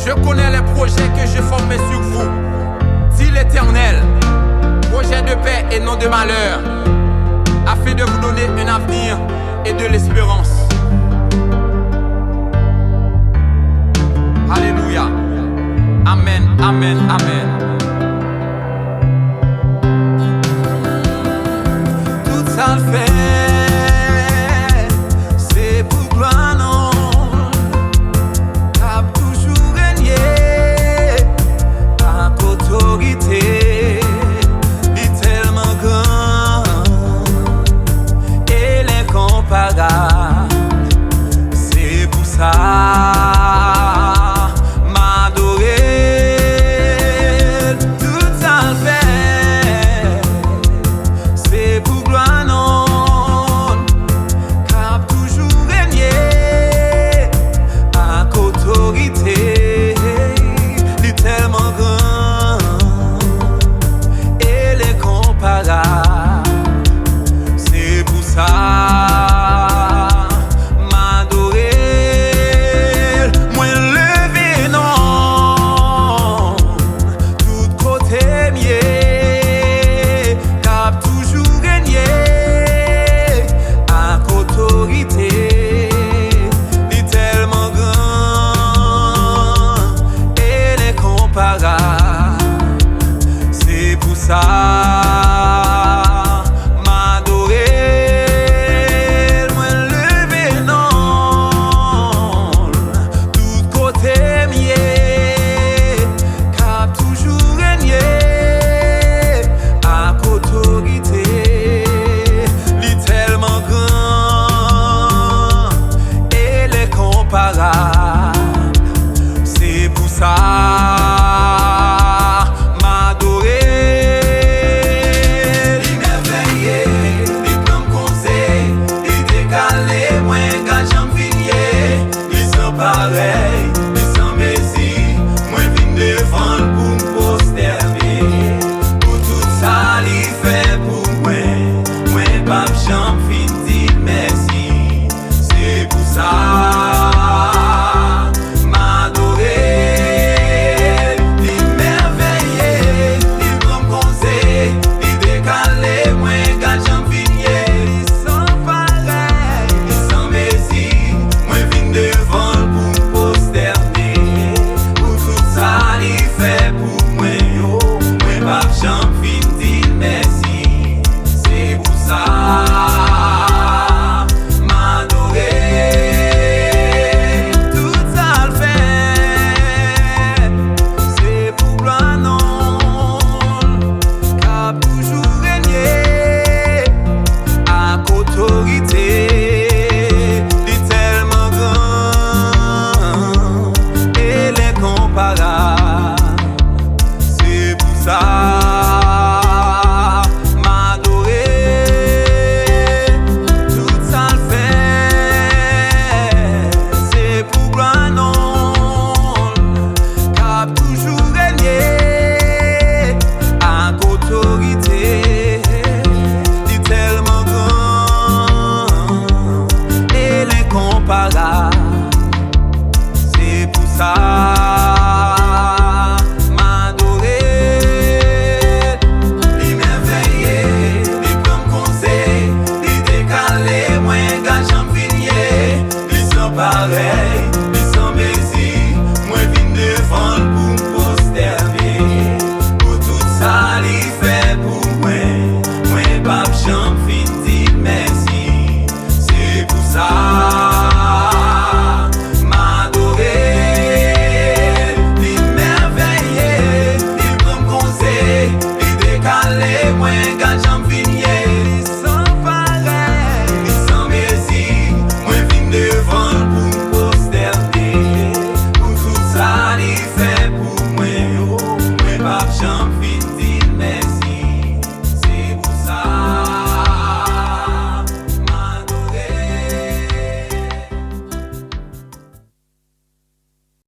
Je connais les projets que je formais sur vous, dit l'Éternel, projet de paix et non de malheur, afin de vous donner un avenir et de l'espérance. Alléluia. Amen, amen, amen. Tout ça le fait, c'est pour gloire non. T'as toujours gagné, ta autorité est tellement grande et l'incomparable. C'est pour ça. C'est pour ça.